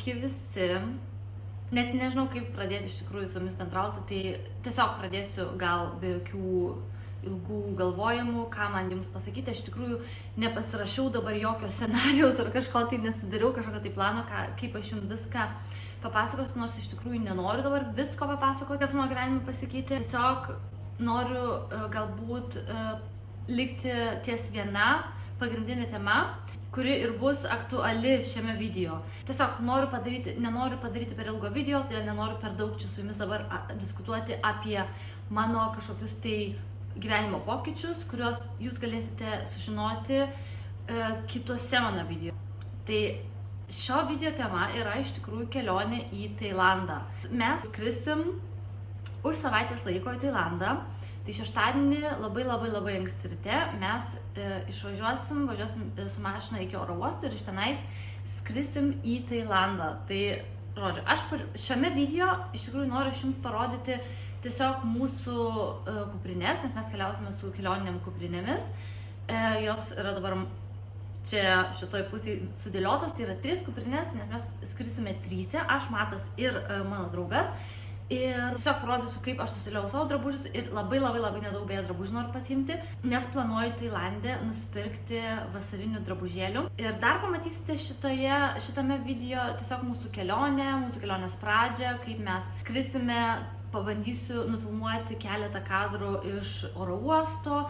sveiki visi. Net nežinau, kaip pradėti iš tikrųjų su jumis bendrauti, tai tiesiog pradėsiu gal be jokių ilgų galvojimų, ką man jums pasakyti. Aš iš tikrųjų nepasirašiau dabar jokio scenarijaus ar kažko, tai nesidariau kažkokio tai plano, kaip aš jums viską papasakosiu, nors iš tikrųjų nenoriu dabar visko papasakoti, kas mano gyvenime pasikeitė. Tiesiog noriu galbūt likti ties viena pagrindinė tema, kuri ir bus aktuali šiame video. Tiesiog nenoriu padaryti per ilgo video, todėl nenoriu per daug čia su jumis dabar diskutuoti apie mano kažkokius tai gyvenimo pokyčius, kuriuos jūs galėsite sužinoti kitose mano video. Tai šio video tema yra iš tikrųjų kelionė į Tailandą. Mes skrisim už savaitės laiko į Tailandą. Tai šeštadienį labai anksti ryte mes važiuosim su mašina iki oro uosto ir iš tenais skrisim į Tailandą. Tai, žodžiu, aš šiame video iš tikrųjų noriu jums parodyti tiesiog mūsų kuprinės, nes mes keliausime su kelioniniam kuprinėmis. Jos yra dabar čia šitoj pusėje sudėliotos, tai yra 3 kuprinės, nes mes skrisime 3, aš, Matas ir mano draugas. Ir tiesiog parodysiu, kaip aš susidėliojau savo drabužius ir labai nedaug beje drabužių noriu pasiimti, nes planuoju Tailande nusipirkti vasarinių drabužėlių. Ir dar pamatysite šitame video tiesiog mūsų kelionės pradžią, kaip mes skrisime, pabandysiu nufilmuoti keletą kadrų iš oro uosto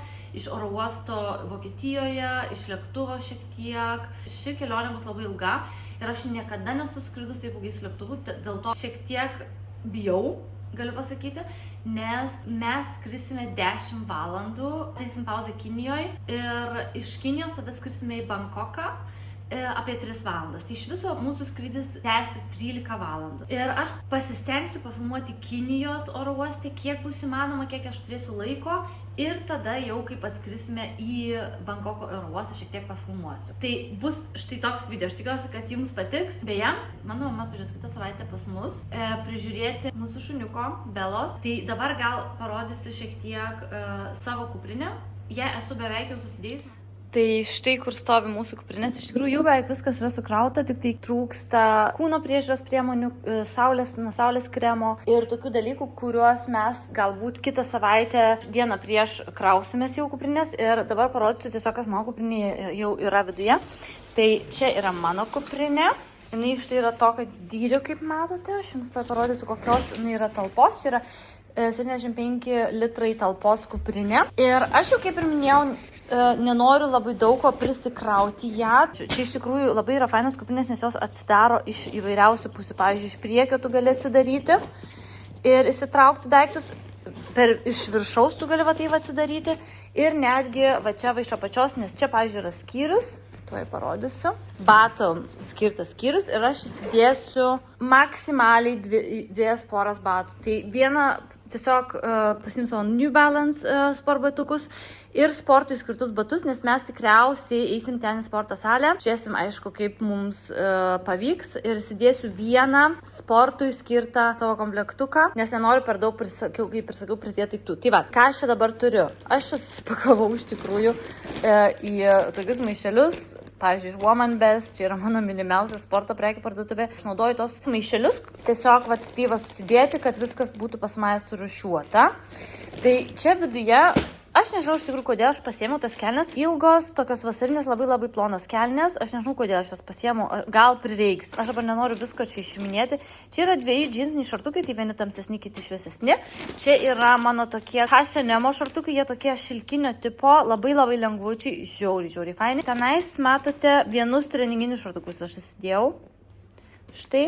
Vokietijoje, iš lėktuvo šiek tiek. Ši kelionė bus labai ilga ir aš niekada nesu skridus taip ilgai lėktuvu, dėl to šiek tiek bijau, galiu pasakyti, nes mes skrisime 10 valandų, darysim pauzę Kinijoje ir iš Kinijos tada skrisime į Bankoką apie 3 valandas. Tai iš viso mūsų skrydis tęsis 13 valandų. Ir aš pasistengsiu pafilmuoti Kinijos oro uoste, kiek bus įmanoma, kiek aš turėsiu laiko. Ir tada jau, kaip atskrisime į Bankoko oro uostą, šiek tiek pafilmuosiu. Tai bus štai toks video. Aš tikiuosi, kad jums patiks. Beje, mano mama atvažiuos kitą savaitę pas mus prižiūrėti mūsų šuniuko Belos. Tai dabar gal parodysiu šiek tiek savo kuprinę. Ją esu beveik jau susidėjus. Tai štai, kur stovi mūsų kuprinės. Iš tikrųjų, jau beveik viskas yra sukrauta, tik tai trūksta kūno priežiūros priemonių, saulės kremo ir tokių dalykų, kuriuos mes galbūt kitą savaitę dieną prieš krausimės jau kuprinės. Ir dabar parodysiu tiesiog, kas mano kuprinė jau yra viduje. Tai čia yra mano kuprinė. Jis štai yra tokio dydžio, kaip matote. Aš jums to parodysiu, kokios jinai yra talpos. Čia yra 75 litrai talpos kuprinė. Ir aš jau, kaip ir minėjau, nenoriu labai daug ko prisikrauti ją. Čia iš tikrųjų labai yra fainas kuprinės, nes jos atsidaro iš įvairiausių pusių. Pavyzdžiui, iš priekio tu gali atsidaryti ir įsitraukti daiktus. Iš viršaus tu gali va taip atsidaryti. Ir netgi va čia va iš apačios, nes čia, pavyzdžiui, yra skyrius. Tuoj parodysiu. Batom skirtas skyrius ir aš įsidėsiu maksimaliai 2 poras batų. Tai vieną tiesiog pasimsiu savo New Balance sportbatukus ir sportui skirtus batus, nes mes tikriausiai eisim ten į sporto salę. Žiūrėsim, aišku, kaip mums pavyks ir įsidėsiu vieną sportui skirtą savo komplektuką, nes nenoriu per daug, kaip ir sakiau, prisidėti daiktų. Tai va, ką aš čia dabar turiu? Aš čia susipakavau iš tikrųjų į tokius maišelius. Pavyzdžiui, iš Woman Best, čia yra mano mylimiausia sporto prekių parduotuvė. Aš naudoju tos maišelius, tiesiog susidėti, kad viskas būtų pas mane surūšiuota. Tai čia viduje, aš nežinau iš tikrųjų, kodėl aš pasiėmiau tas kelnes. Ilgos, tokios vasarinės, labai plonos kelnes. Aš nežinau, kodėl aš jas pasiėmiau. Gal prireiks. Aš dabar nenoriu visko čia išiminėti. Čia yra 2 džinsiniai šartukai, tai vieni tamsesni, kiti šviesesni. Čia yra mano tokie H&M šartukai, jie tokie šilkinio tipo, labai lengvučiai, žiauriai faini. Tenais matote vienus treninginius šartukus aš įsidėjau. Štai.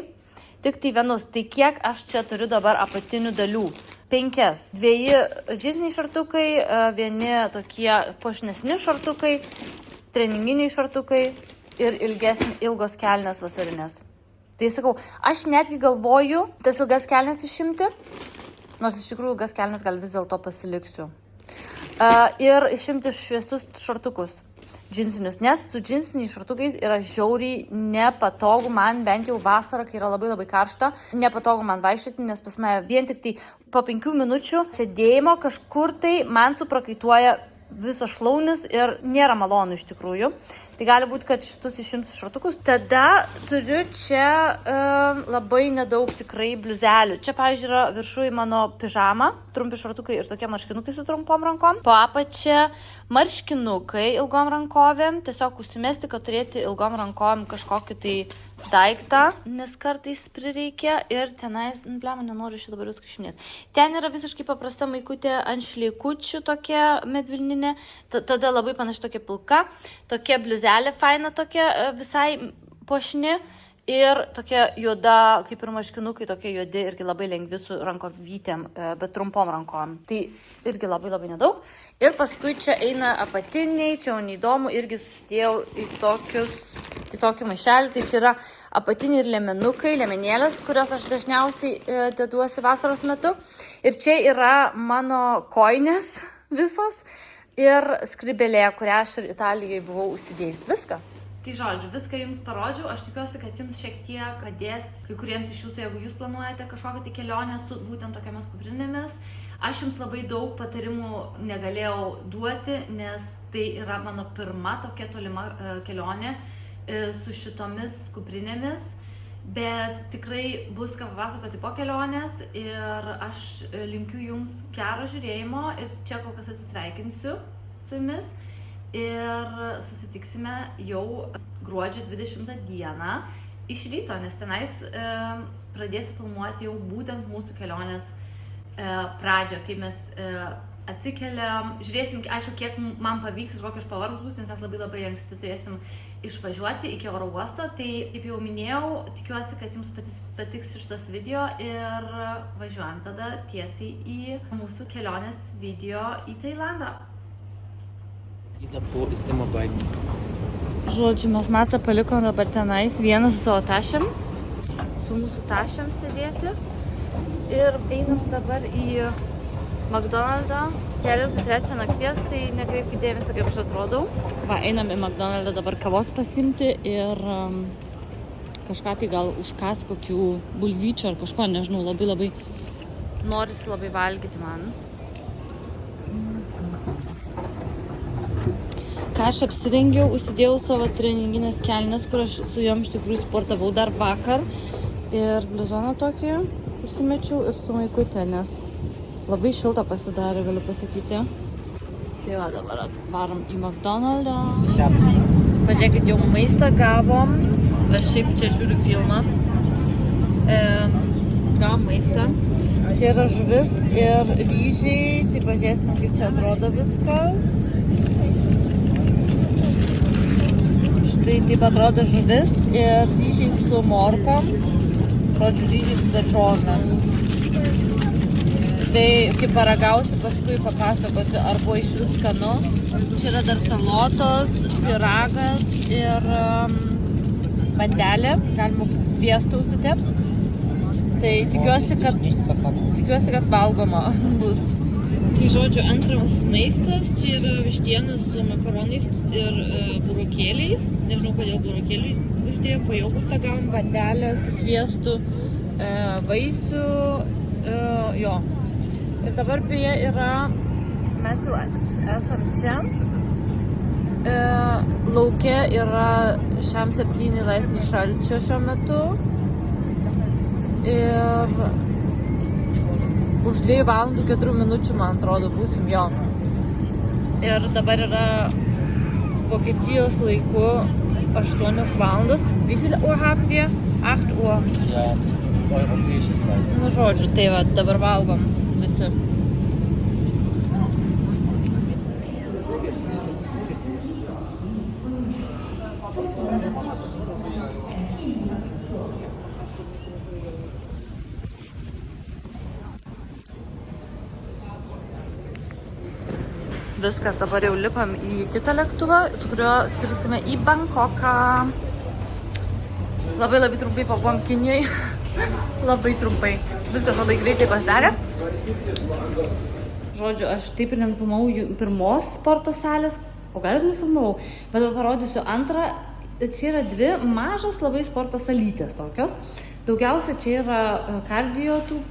Tik tai vienus. Tai kiek aš čia turiu dabar apatinių dalių? 5. 2 džinsiniai šartukai, vieni tokie puošnesni šartukai, treninginiai šartukai ir ilgos kelnės vasarinės. Tai sakau, aš netgi galvoju tas ilgas kelnes išimti, nors iš tikrųjų ilgas kelnes gal vis dėlto pasiliksiu. Ir išimti šviesius šartukus. Džinsinius, nes su džinsiniais šartukais yra žiauriai nepatogu man, bent jau vasarą, kai yra labai karšta, nepatogu man vaikščioti, nes pas mane vien tik tai po 5 minučių sėdėjimo kažkur tai man suprakaituoja visas šlaunis ir nėra malonu iš tikrųjų. Tai gali būti, kad šitus išimsiu šratukus. Tada turiu čia labai nedaug tikrai bliuzelių. Čia, pavyzdžiui, yra viršui mano pižama, trumpi šratukai ir tokie marškinukai su trumpom rankom. Po apačia marškinukai ilgom rankovėm. Tiesiog užsimesti, kad turėti ilgom rankovėm kažkokį tai daiktą, nes kartais prireikia ir tenais, blema, nenoriu šį dabar viską išminėti. Ten yra visiškai paprasta maikutė ant šleikučių tokia medvilninė, tada labai panaši tokia pilka, tokia bliuzelė faina tokia visai puošni ir tokia juoda, kaip ir marškinukai, tokie juodi irgi labai lengvi su rankovytėm, bet trumpom rankom. Tai irgi labai labai nedaug. Ir paskui čia eina apatiniai, čia jau neįdomu, irgi susidėjau į tokį maišelį. Tai čia yra apatiniai ir liemenukai, liemenėlės, kurias aš dažniausiai deduosi vasaros metu. Ir čia yra mano koinės visos ir skrybelė, kurią aš ir Italijoje buvau užsidėjus. Viskas. Tai žodžiu, viską jums parodžiau, aš tikiuosi, kad jums šiek tiek padės kai kuriems iš jūsų, jeigu jūs planuojate kažkokią tai kelionę su būtent tokiamis kuprinėmis. Aš jums labai daug patarimų negalėjau duoti, nes tai yra mano pirma tokia tolima kelionė su šitomis kuprinėmis, bet tikrai bus ką papasakoti po kelionės ir aš linkiu jums gero žiūrėjimo ir čia kol kas atsisveikinsiu su jumis. Ir susitiksime jau gruodžio 20 dieną iš ryto, nes tenais pradėsiu filmuoti jau būtent mūsų kelionės pradžią, kai mes atsikeliam, žiūrėsim, aišku, kiek man pavyks ir kokia aš pavargus būsiu, nes mes labai labai anksti turėsim išvažiuoti iki oro uosto. Tai, kaip jau minėjau, tikiuosi, kad jums patiks šitas video ir važiuojam tada tiesiai į mūsų kelionės video į Tailandą. Žodžiu, mes Matą palikom dabar tenais vieną su savo tašėm, su mūsų tašėm sėdėti ir einam dabar į McDonald'ą. Keliausi 3 nakties, tai nekreipkite dėmesį, kaip aš atrodau. Va, einam į McDonald'ą dabar kavos pasimti ir kažką tai gal užkas kokių bulvyčių ar kažko, nežinau, labai norisi labai valgyti man. Ką aš apsirengiau, užsidėjau savo treninginės kelnes, kur aš su jom iš tikrųjų sportavau dar vakar. Ir bliuzoną tokį užsimečiau ir su maikutė, nes labai šilta pasidarė, galiu pasakyti. Tai va, dabar varom į McDonald'ą. Pažiūrėkit, jau maistą gavom. Aš šiaip čia žiūriu filmą. Gavom maistą. Čia yra žuvis ir ryžiai. Tai pažiūrėsim, kaip čia atrodo viskas. Tai taip atrodo žuvis ir ryžiai su morkom, žodžiu, ryžiai su daržovėm. Tai kaip paragausiu, paskui papasakosiu, ar buvo iš vis skanu. Čia yra dar salotos, pyragas ir bandelė, galima sviestą užsitepti. Tai tikiuosi, kad valgoma bus. Tai žodžiu, antras maistas, čia yra vištienos su makaronais ir burokėliais. Nežinau, kodėl burokėliai uždėjo, po jogurtą gavom, bandelę su sviestu, vaisių, jo. Ir dabar beje yra, mes jau esam čia, lauke yra šiam 7 laipsniai šalčio šiuo metu ir už 2 valandų 4 minučių, man atrodo, būsim jo. Ir dabar yra Vokietijos laiku 8 valandos. Wie viel Uhr haben wir? 8 Uhr. Ja, europäische Zeit. Nu, žodžiu, tai va, dabar valgom visi. Viskas, dabar jau lipam į kitą lėktuvą, su kuriuo skrisime į Bankoką. Labai trumpai pabuvom Kinijoje. Labai trumpai. Viskas labai greitai pasidarė. Žodžiu, aš taip ir nenufilmavau pirmos sporto salės, o gal ir nufilmavau, bet parodysiu antrą. Čia yra 2 mažos labai sporto salytės tokios. Daugiausia čia yra kardio tų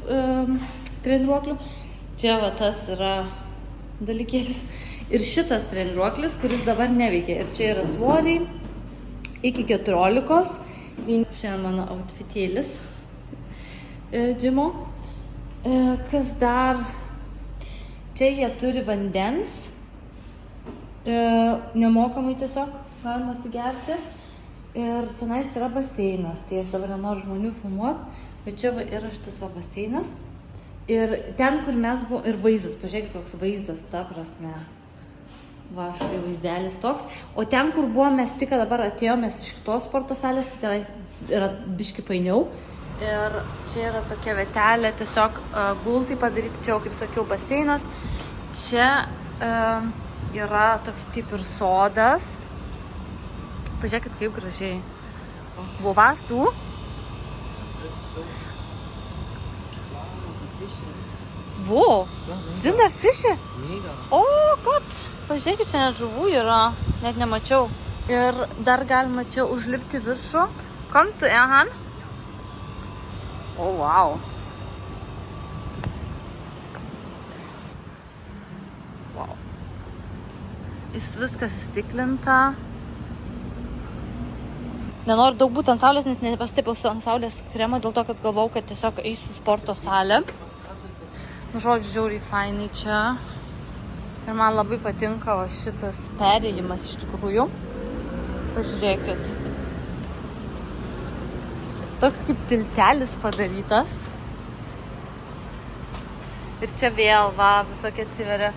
treniruoklių. Čia va tas yra dalykėlis. Ir šitas treniruoklis, kuris dabar neveikia. Ir čia yra svoriai iki 14. Tai šiandien mano outfitėlis džimo. Kas dar? Čia jie turi vandens. Nemokamai tiesiog galima atsigerti. Ir čia yra baseinas. Tai aš dabar nenoriu žmonių filmuoti. Bet čia yra šitas baseinas. Ir ten, kur mes buvome, ir vaizdas, pažiūrėkit, koks vaizdas, ta prasme. Va, štai vaizdelis toks. O ten, kur buvome, mes tik dabar atėjomės iš kitos sporto salės, tai ten yra biški fainiau. Ir čia yra tokia vietelė, tiesiog gultai padaryti, čia jau, kaip sakiau, baseinas. Čia yra toks kaip ir sodas. Pažiūrėkit, kaip gražiai. Wo warst du? Wo? Sind da Fische? Mega. Oh Gott! Pažiūrėkit, čia net žuvų yra. Net nemačiau. Ir dar galima čia užlipti viršų. Kommst du, Erhan? Oh, wow. Wow. Viskas įstiklinta. Nenoriu daug būti ant saulės, nes nepastaipiau ant saulės kremo dėl to, kad galvau, kad tiesiog eisiu į sporto salę. Nu, žodžiu, žiauriai fainai čia. Ir man labai patinka va, šitas perėjimas iš tikrųjų. Pažiūrėkit. Toks kaip tiltelis padarytas. Ir čia vėl, va, visokie atsiveria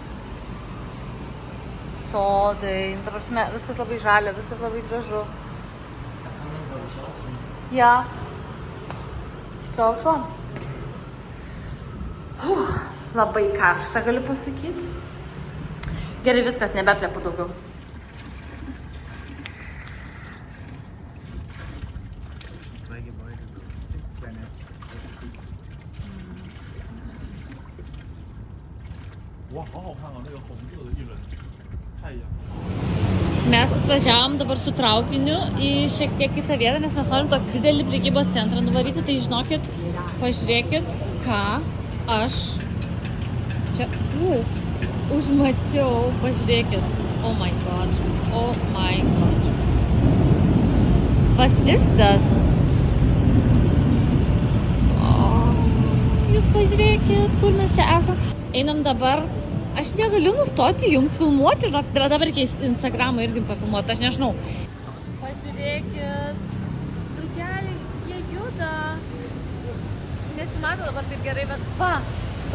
sodai. Ta prasme, viskas labai žalia, viskas labai gražu. Ja. Ich glaube schon. Labai karšta, galiu pasakyti. Gerai, viskas, nebeplepu daugiau. Mes atvažiavom dabar su traukiniu į šiek tiek kitą vietą, nes mes norim tokį didelį prekybos centrą nuvaryti. Tai žinokit, pažiūrėkit, ką aš čia užmačiau. Pažiūrėkit. Oh my god. Oh my god. Was ist das? Oh. Jūs pažiūrėkit, kur mes čia esam. Einam dabar. Aš negaliu nustoti jums filmuoti, žinok, dabar reikia Instagramą irgi pafilmuoti, aš nežinau. Pažiūrėkit, drugeliai, jie juda. Nesimato dabar taip gerai, bet va,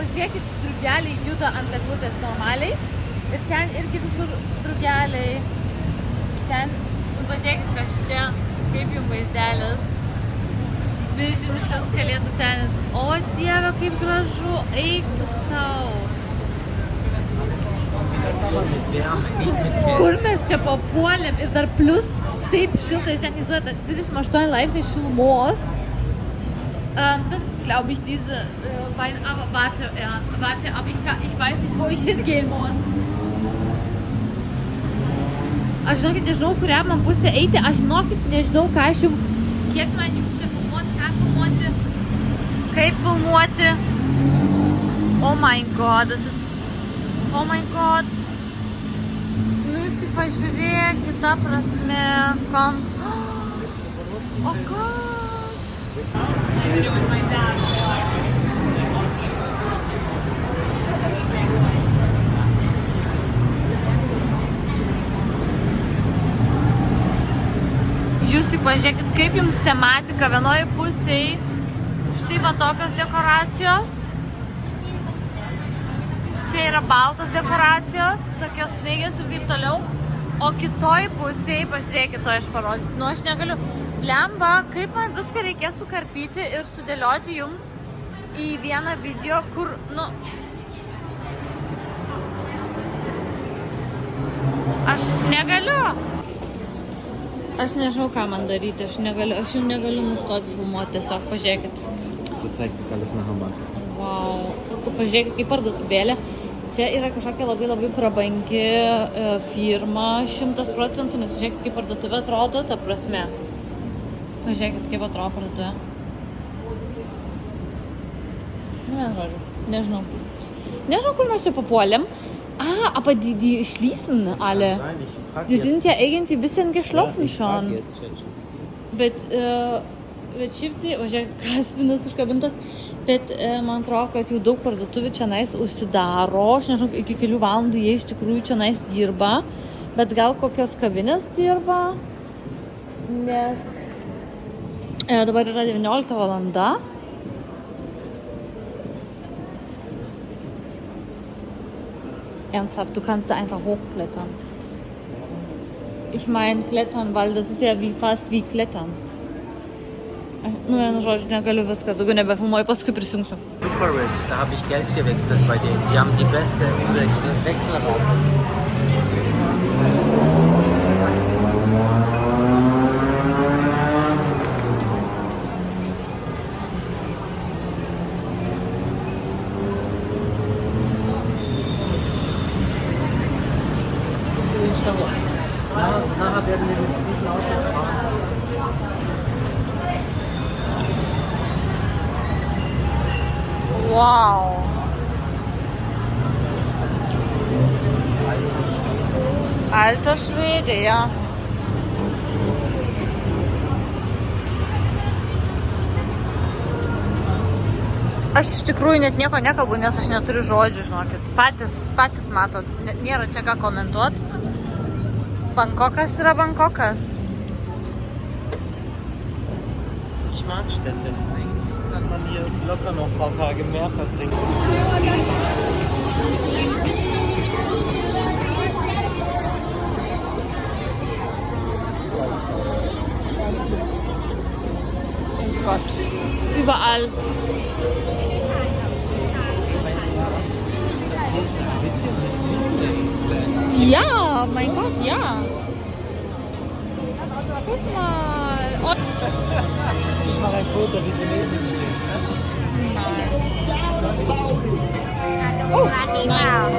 pažiūrėkit, drugeliai juda ant eglutės normaliai. Ir ten irgi visur drugeliai. Ten, pažiūrėkit, kas čia, kaip jums vaizdelis. Milžiniškas kalėdų senis. O Dieve, kaip gražu, eik tu sau. Kur mes čia papuolėm ir dar plus taip šiltai technizuota 28 laipsniai šilumos. Das ist, glaube ich, diese Wein, aber warte, aber ich weiß nicht, wo ich hingehen muss. Aš žinokit, nežinau, kurią man pusę eiti, aš žinokit, nežinau, ką aš jums, kiek man jums čia filmuoti, ką filmuoti, kaip filmuoti. Oh my god, das ist oh my god. Nu jūs tik pažiūrėkit, ta prasme, kam. Oh god. Jūs tik pažiūrėkit, kaip jums tematika vienoje pusėje. Štai va tokios dekoracijos. Čia yra baltos dekoracijos, tokios snaigės ir taip toliau. O kitoj pusėje, pažiūrėkit, to aš parodysiu. Nu, aš negaliu. Blemba, kaip man viską reikės sukarpyti ir sudėlioti jums į vieną video, kur, nu... Aš negaliu. Aš nežinau, ką man daryti. Aš jau negaliu nustoti filmuoti, tiesiog pažiūrėkit. Tu zeigst das alles nach Hamburg. Wow. Pažiūrėkit, kaip parduotuvėlė. Čia yra kažkokia labai prabangi firma 100%, nes pažiūrėkit, kaip parduotuvė atrodo, ta prasme. Pažiūrėkit, kaip atrodo parduotuvė. Nu, vien žodžiu, nežinau. Nežinau, kur mes čia papuolėm, Ah, aber die schließen alle. Nein, ich frage Die jetzt. sind ja irgendwie ein bisschen geschlossen Ich frage schon. jetzt ChatGPT. Bet šiaip tai, o žiūrėk, kaspinas užkabintas, bet man atrodo, kad jau daug parduotuvių čia nais užsidaro, aš nežinau, iki kelių valandų jie iš tikrųjų čia nais dirba, bet gal kokios kavinės dirba, nes dabar yra 19 valanda. Ernsthaft, du kannst da einfach hochklettern. Ich meine klettern, weil das ist ja fast wie klettern. Nu, vienu žodžiu, negaliu viską, daugiau nebefilmuoju, paskui prisijungsiu. Super Rich, da habe ich Geld gewechselt bei denen. Die haben die beste Wechselrate. Nachher werden wir mit diesen Autos fahren. Wow. Alter Schwede, ja. Aš iš tikrųjų net nieko nekalbu, nes aš neturiu žodžių, žinokit. Patys matot, nėra čia ką komentuoti. Bangkokas yra Bangkokas. Ich mag Städte. Kann man hier locker noch ein paar Tage mehr verbringen. Oh Gott. Überall. Ja, mein Gott, ja. Guck mal. Oh. Ich mache ein Foto, wie du neben ihm stehst. Nein.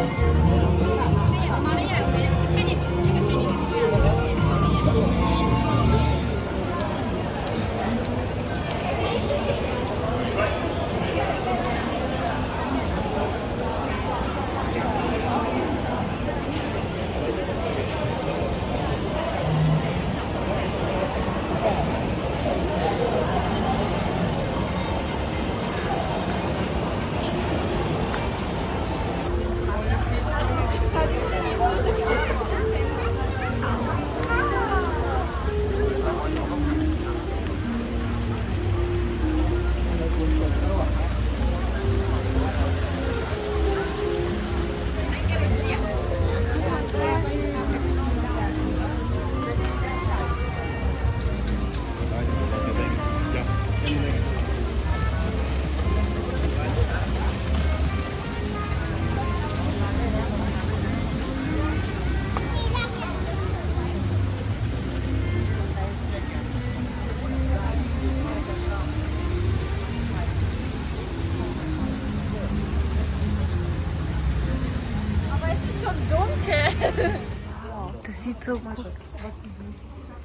Das sieht so gut.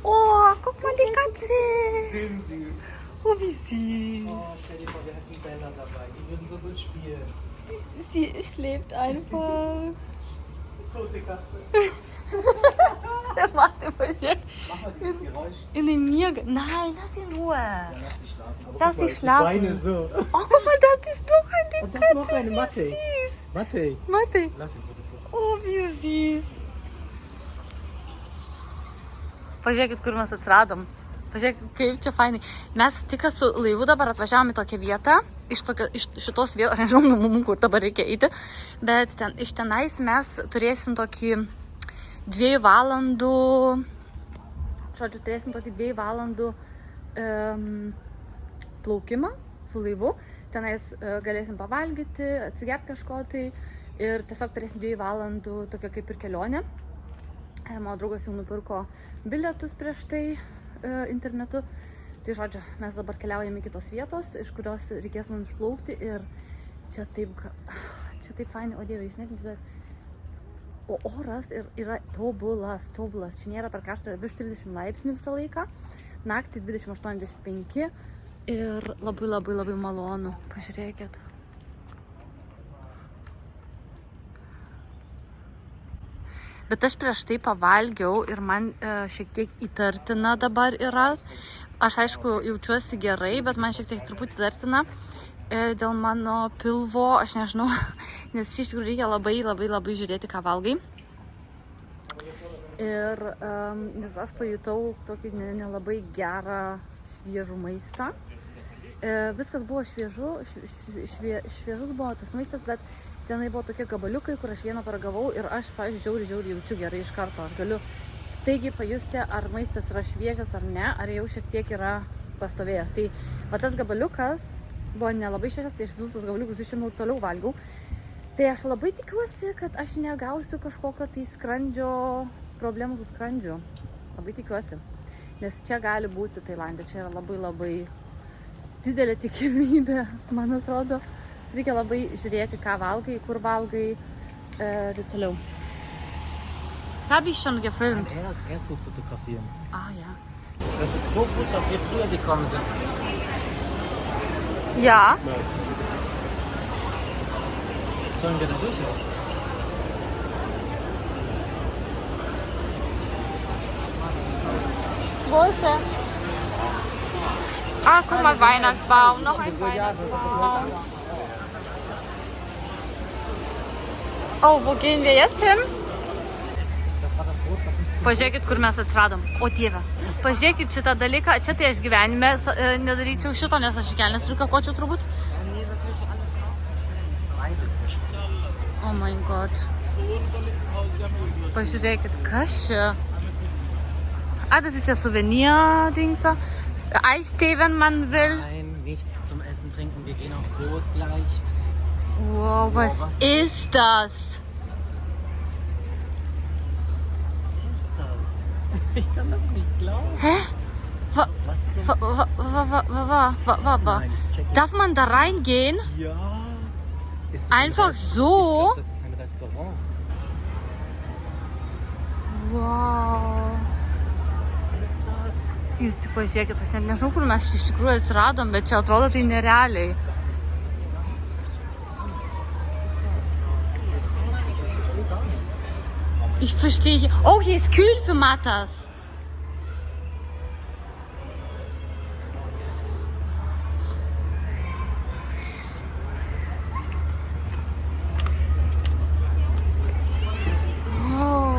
Oh, guck mal die Katze. Oh, wie süß. Oh, stell dir vor, wir hätten Bella dabei. Die würden so gut spielen. Sie schläft einfach. Tote Katze. Der macht immer hier Mach mal dieses Geräusch. in den Mir. Nein, lass ihn in Ruhe. Ja, lass sie schlafen. Aber Lass guck mal, sie schlafen. Die Beine so. Oh, guck mal, das ist noch eine Und das Katze. noch eine Wie Matte. süß. Matej. Matej. Lass sie bitte so. O, wie süß. Pažiūrėkit, kur mes atsiradom. Pažiūrėkit, kaip čia fainai. Mes tik su laivu dabar atvažiavome į tokią vietą. Iš šitos vietos, aš nežinau, kur dabar reikia eiti. Bet iš tenais mes turėsim tokį 2 valandų... Žodžiu, turėsim tokį 2 valandų plaukimą su laivu. Tenais galėsim pavalgyti, atsigerti kažko tai. Ir tiesiog turėsim 2 valandų tokia kaip ir kelionė. Mano draugas jau nupirko bilietus prieš tai internetu. Tai žodžiu, mes dabar keliaujame į kitos vietos, iš kurios reikės mums plaukti. Ir čia taip fainai, o dieve, jūs net neįsivaizduojat. O oras yra tobulas. Čia nėra per karšta, virš 30 laipsnių visą laiką. Naktį 28-25 ir labai malonu. Pažiūrėkit. Bet aš prieš tai pavalgiau ir man šiek tiek įtartina dabar yra. Aš aišku jaučiuosi gerai, bet man šiek tiek truputį įtartina dėl mano pilvo, aš nežinau, nes iš tikrųjų reikia labai žiūrėti, ką valgai. Ir nes aš pajutau tokį nelabai gerą šviežų maistą. Viskas buvo šviežus buvo tas maistas, bet tenai buvo tokie gabaliukai, kur aš vieną paragavau ir aš, pavyzdžiui, žiauriai jaučiu gerai iš karto. Aš galiu staigiai pajusti, ar maistas yra šviežias ar ne, ar jau šiek tiek yra pastovėjęs. Tai va tas gabaliukas buvo nelabai šviežias, tai aš visus tos gabaliukus išėmiau ir toliau valgiau. Tai aš labai tikiuosi, kad aš negausiu kažkokio tai skrandžio, problemų su skrandžiu. Labai tikiuosi. Nes čia gali būti Tailande, čia yra labai didelė tikimybė, man atrodo. Reikia labai žiūrėti, ką valgai, kur valgai ir toliau. Habe ich schon gefilmt? Er tut fotografieren. Ah, ja. Das ist so gut, dass wir früher gekommen sind. Ja. Sollen wir da durch? Wo ist der? Ah, guck mal, Weihnachtsbaum. Noch ein Weihnachtsbaum. Oh, wo gehen wir jetzt hin? Pažiūrėkit, kur mes atsiradom. O Dieve. Pažiūrėkit šitą dalyką. Čia tai aš gyvenime nedaryčiau šito, nes aš kelnes prikakočiau turbūt. Oh mein Gott. Pažiūrėkit, kas čia? Ah, das ist ja Souvenir-Dings da. Eistee, wenn man will. Nein, nichts zum Essen, Trinken. Wir gehen auf Brot gleich. Wow, was ist das? Was ist das? Ich kann das nicht glauben. Hä? Was zum... Nein, check it. Darf man da reingehen? Ja. Ist das Einfach ein so? Ich glaub, das ist ein Restaurant. Wow. Was ist das? Jūs tik pažiūrėkit, aš net nežinau, kur mes iš tikrųjų atsiradom, bet čia atrodo tai nerealiai. Ich verstehe. Oh, hier ist kühl für Matas. Wow.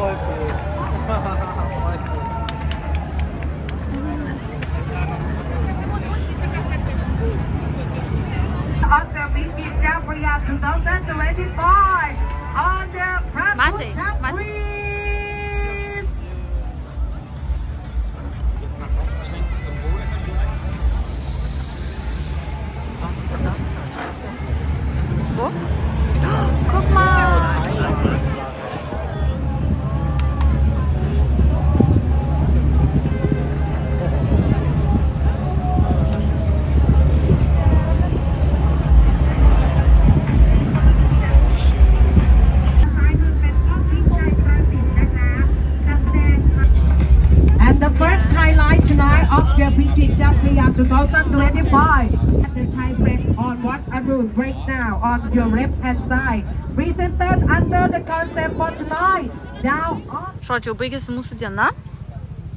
Voll cool. Voll cool. On the Visit Jafria 2025 on the Mate, Prapucha Mate. Breeze. Jetzt nach rechts schwenken zum Boden. Was ist das da? Ich glaub das nicht. Wo? Guck mal. And the first highlight tonight of the Visit Jafria 2025. The Thai flex on what Arun right now on your left hand side. Presented under the concept for tonight. Down on. Žodžiu, baigėsi mūsų diena.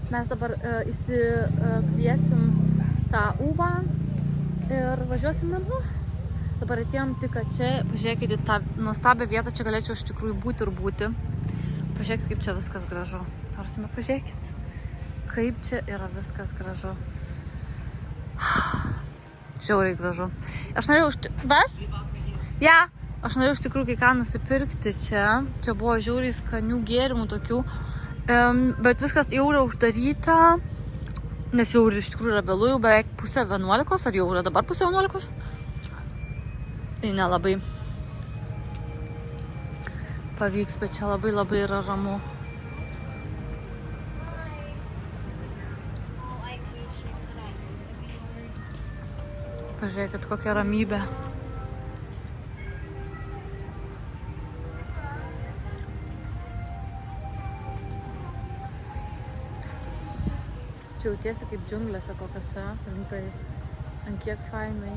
Mes dabar įsikviesim tą Ubą ir važiuosim namo. Dabar atėjom tik čia. Pažiūrėkite tą nuostabią vietą, čia galėčiau iš tikrųjų būti ir būti. Pažiūrėkit, kaip čia viskas gražu. Tarsime, pažiūrėkit, kaip čia yra viskas gražu. Žiauriai gražu. Aš norėjau Vas? Ja. Aš norėjau iš tikrųjų kai ką nusipirkti čia. Čia buvo žiauriai skanių gėrimų tokių. Bet viskas jau yra uždaryta. Nes jau ir iš tikrųjų yra vėlu, jau beveik 10:30, ar jau yra dabar 10:30? Tai nelabai pavyks, bet čia labai yra ramu. Pažiūrėkit, kokia ramybė. Čia jautiesi kaip džiunglėse kokiose, rimtai, ant kiek fainai.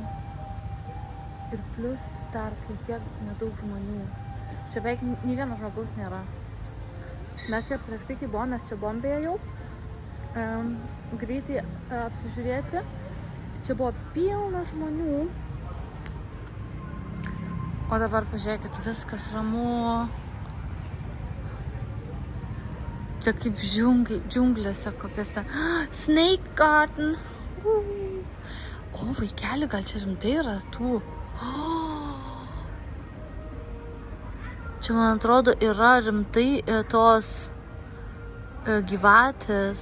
Ir plus dar, kai tiek nedaug žmonių. Čia beveik nei vieno žmogaus nėra. Mes čia prieš tai, kai buvom, mes čia buvom beje jau greitai apsižiūrėti. Čia buvo pilna žmonių. O dabar pažiūrėkit, viskas ramu. Čia kaip džiunglėse kokiose. Snake Garden. O, vaikeli, gal čia rimtai yra tų. Čia, man atrodo, yra rimtai tos gyvatės.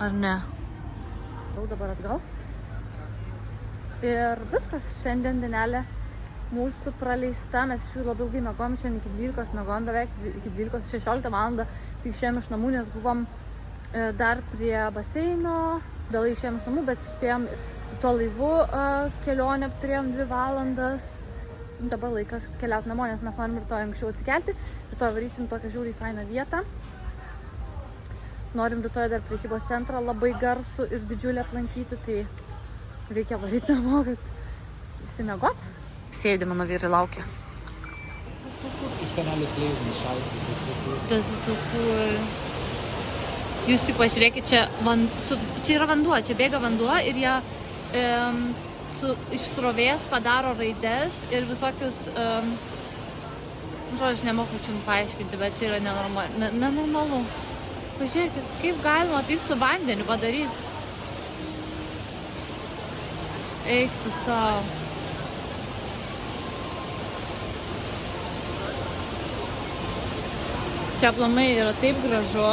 Ar ne? Dabar atgal. Ir viskas, šiandien dienelė mūsų praleista. Mes iš jų labai ilgai mėgom, šiandien iki 12 mėgom, beveik iki 12-16 valandą. Tik išėjom iš namų, nes buvom dar prie baseino. Dėl išėjom iš namų, bet spėjom su tuo laivu kelionę, turėjom 2 valandas. Dabar laikas keliauti namo, nes mes norim rytoj anksčiau atsikelti. Rytoj varysim tokią žiūriai fainą vietą. Norim rytoj dar prekybos centrą labai garsų ir didžiulį aplankyti, tai reikia varyti namo, kad išsimiegot. Sėdi, mano vyrai laukia. Ich kann alles lesen, scheiße. Tas ist so cool. Jūs tik pažiūrėkit, čia yra vanduo, čia bėga vanduo ir jie iš srovės padaro raides ir visokius, aš nemoku čia paaiškinti, bet čia yra nenormalu. Pažiūrėkit, kaip galima taip su vandeniu padaryti. Eik tu savo. Čia aplamai yra taip gražu.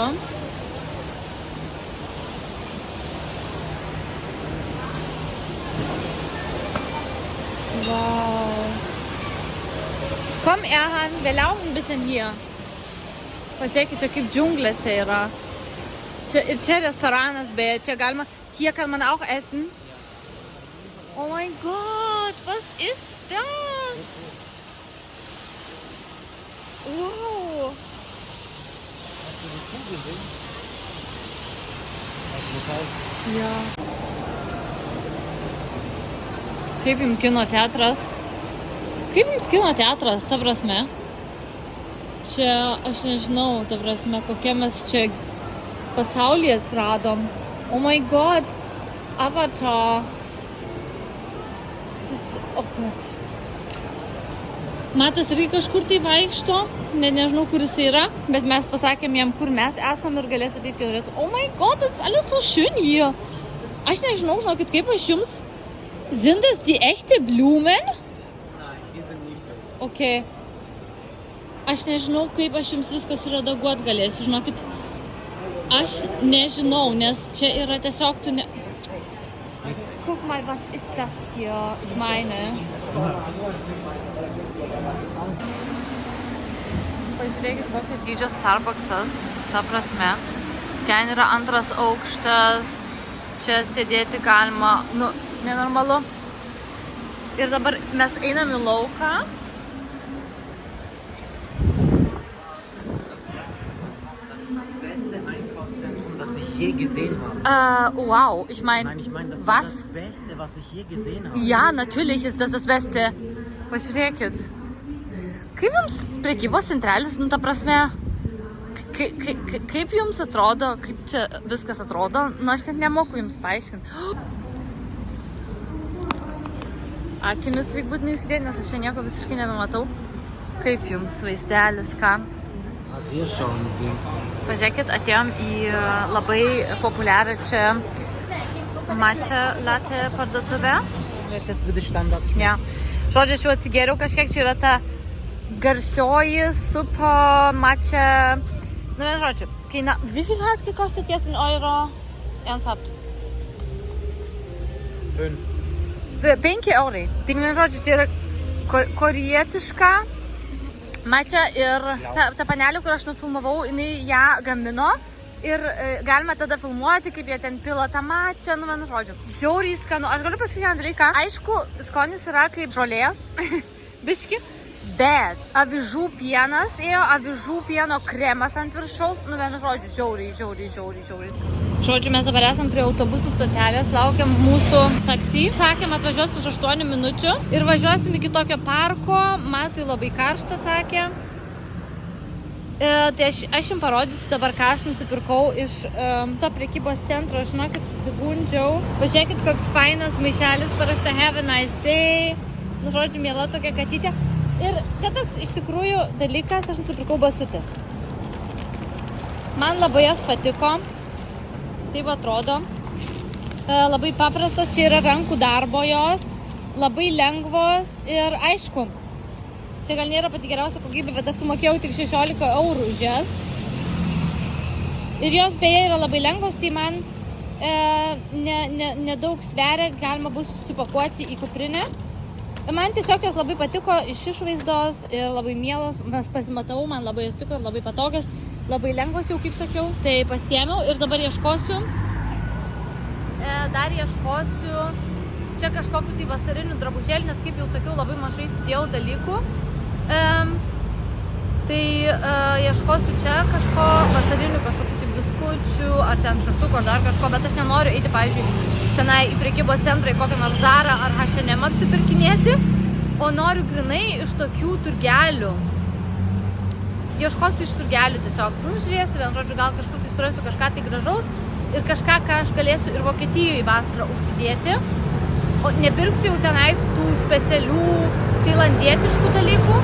Wow. Komm, Erhan, wir laufen ein bisschen hier. Pažiūrėkit, čia kaip džiunglėse yra. Ir čia restoranas, beje, čia galima, hier kann man auch essen. Oh mein Gott, was ist das? Wow. Hast du die Kuh gesehen? Weißt du, was heißt? Ja. Kaip jums kino teatras? Kaip jums kino teatras, ta prasme? Čia, aš nežinau, ta prasme, kokie mes čia pasaulyje atsiradom. Oh my god, Avatar. O god. Matas irgi kažkur tai vaikšto, nežinau, kur jis yra, bet mes pasakėm jam, kur mes esam ir galės ateiti kiturės. Oh my god, das ist alles so schön hier. Aš nežinau, žinokit, kaip aš jums. Sind das die echte Blumen? Nein, die sind nicht echt. Okay. Aš nežinau, kaip aš jums viską suredaguot galėsiu, žinokit. Aš nežinau, nes čia yra tiesiog tu ne... Guck mal, was ist das hier? Ich meine. Pažiūrėkit, kokio dydžio Starbucksas, ta prasme. Ten yra 2 aukštas, čia sėdėti galima, nenormalu. Ir dabar mes einam į lauką. Je gesehen habe. Wow, ich meine, Nein, ich meine, das was? war das Beste, was ich je gesehen habe. Ja, natürlich ist das Beste. Pažiūrėkit. Kaip jums prekybos centrelis, ta prasme, kaip jums atrodo, kaip čia viskas atrodo, aš net nemoku jums paaiškinti. Akinius reikia būtinai įsidėti, nes aš čia nieko visiškai nebematau. Kaip jums vaizdelis, ką? Pažiūrėkit, atėjom į labai populiarią čia matcha latte parduotuvę. Das würde Standard schmecken. Ja. Žodžiu, aš jau atsigėriau kažkiek, čia yra ta garsioji super matcha. Nu, bet žodžiu, Okay, na, wie viel hat gekostet jetzt in Euro? Ernsthaft? 5. 5 eurai. Tai vienu žodžiu, čia yra korietiška. Mačia ir ta panelė, kur aš nufilmavau, jinai ją gamino. Ir galime tada filmuoti, kaip jie ten pila tą mačią, nu vienu žodžiu. Žiauriai skanu. Aš galiu pasakyti vieną dalyką. Aišku, skonis yra kaip žolės. Biški. Bet avižų pienas ėjo, avižų pieno kremas ant viršaus. Nu vienu žodžiu, žiauriai skanu. Žodžiu, mes dabar esam prie autobusų stotelės, laukiam mūsų taksi. Sakėm, atvažiuos už 8 minučių ir važiuosim iki tokio parko. Matui labai karšta, sakė. Tai aš jums parodysiu dabar, ką aš nusipirkau iš to prekybos centro. Žinokit, susigundžiau. Pažiūrėkit, koks fainas maišelis parašta Have a nice day. Nu, žodžiu, miela tokia katytė. Ir čia toks iš tikrųjų dalykas, aš nusipirkau basutės. Man labai jas patiko. Taip atrodo. Labai paprastas, čia yra rankų darbo jos, labai lengvos ir aišku, čia gal nėra pati geriausia kokybė, bet aš sumokėjau tik 16 eurų už jas. Ir jos beje yra labai lengvos, tai man nedaug sveria, galima bus susipakuoti į kuprinę. Man tiesiog jos labai patiko iš išvaizdos ir labai mielos, mes pasimatau, man labai jos tiko ir labai patogios. Labai lengvos jau, kaip sakiau. Tai pasiėmiau ir dabar ieškosiu. Dar ieškosiu čia kažkokiu tai vasarinių drabužėlių, nes kaip jau sakiau, labai mažai įsidėjau dalykų. Tai ieškosiu čia kažko vasarinių, kažkokių tai biskučių, ar ten šaštukų, ar dar kažko, bet aš nenoriu eiti, pavyzdžiui, šiandien į prekybos centrą, į kokią nors Zarą ar H&M apsipirkinėti, o noriu grinai iš tokių turgelių. Ieškosiu iš turgelių tiesiog. Nu, žiūrėsiu, vien žodžiu, gal kažkur tai surasiu kažką tai gražaus ir kažką, ką aš galėsiu ir Vokietijoje vasarą užsidėti. O nepirksiu jau tenais tų specialių tailandietiškų dalykų,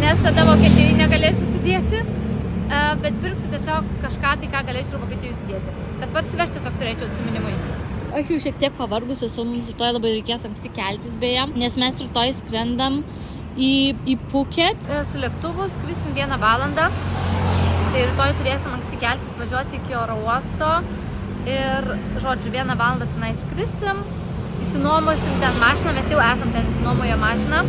nes tada Vokietijoje negalėsiu įsidėti. Bet pirksiu tiesiog kažką tai, ką galėčiau ir Vokietijoje įsidėti. Kad parsivežti tiesiog turėčiau atsiminimui. Aš jau šiek tiek pavargus esu, mums rytoj labai reikės anksti keltis beje, nes mes rytoj skrendam į Phuket. Su lėktuvu skrisim 1 valandą. Tai rytoj turėsim anksti keltis, važiuoti iki oro uosto. Ir, žodžiu, 1 valandą tenai skrisim. Įsinuomosim ten mašiną, mes jau esam ten įsinuomoję mašiną.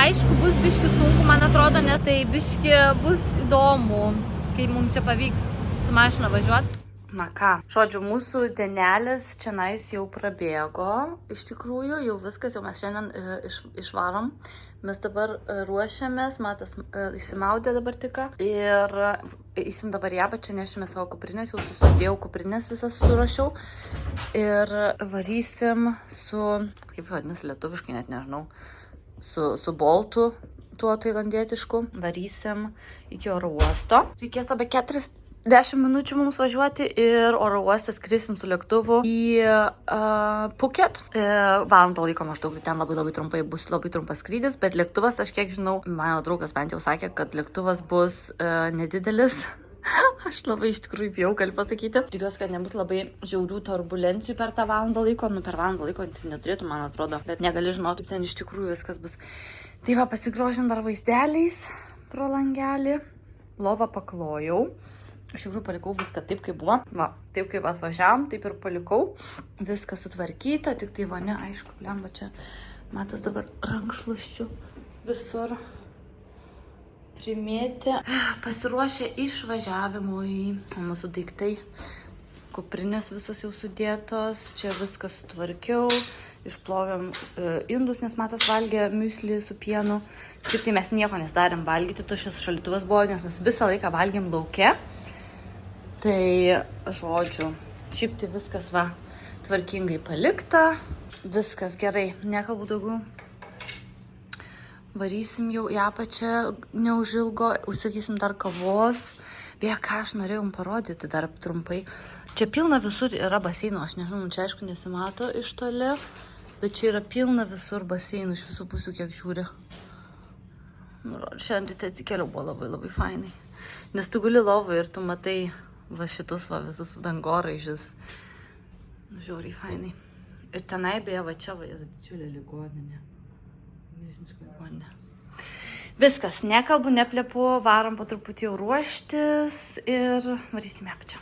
Aišku, bus biški sunku, man atrodo, nes tai biški bus įdomu, kai mums čia pavyks su mašina važiuoti. Na ką, žodžiu, mūsų dienelis čianais jau prabėgo. Iš tikrųjų, jau viskas, jau mes šiandien išvarom. Mes dabar ruošiamės, Matas įsimaudė dabar tik. Ir eisim dabar į apačią, nešime savo kuprinės, jau susidėjau kuprinės, visas surašiau. Ir varysim su, kaip vadinasi lietuviškai, net nežinau, su Boltu, tuo tailandietišku. Varysim iki oro uosto. Reikės apie 10 minučių mums važiuoti ir oro uostą skrisim su lėktuvu į Phuket. Valandą laiko maždaug, ten labai trumpai bus labai trumpas skrydis, bet lėktuvas, aš kiek žinau, mano draugas bent jau sakė, kad lėktuvas bus nedidelis. Aš labai iš tikrųjų bijau, galiu pasakyti. Tikiuosi, kad nebus labai žiaurių turbulencijų per tą valandą laiko. Nu, per valandą laiko tai neturėtų, man atrodo, bet negali žinoti, ten iš tikrųjų viskas bus. Tai va, pasigrožim dar vaizdeliais pro langelį. Lovą paklojau. Iš tikrųjų palikau viską taip, kaip buvo. Va, taip kaip atvažiavom, taip ir palikau. Viskas sutvarkyta, tik tai vonia, aišku, blemba čia. Matas dabar rankšluosčių visur primėtė. Pasiruošę išvažiavimui. Mūsų daiktai, kuprinės visos jau sudėtos. Čia viską sutvarkiau. Išplovėm indus, nes Matas valgė müslį su pienu. Šiaip tai mes nieko nesidarėm valgyti, tuščias šaldytuvas buvo, nes mes visą laiką valgėm lauke. Tai, žodžiu, šiaip tai viskas va tvarkingai palikta. Viskas gerai, nekalbu daugiau. Varysim jau į apačią neužilgo, užsakysim dar kavos. Beje, ką aš norėjau parodyti dar trumpai. Čia pilna visur yra baseinų, aš nežinau, čia aišku nesimato iš toli, bet čia yra pilna visur baseinų, iš visų pusių kiek žiūri. Nu, šiandien ryte atsikėliau, buvo labai fainai. Nes tu guli lovai ir tu matai va šitus va visus dangoraižius. Žiauriai fainai. Ir tenai beje va čia va yra didžiulė ligoninė. Milžiniška ligoninė. Viskas, nekalbu, neplepu, varom po truputį jau ruoštis ir varysime apačią.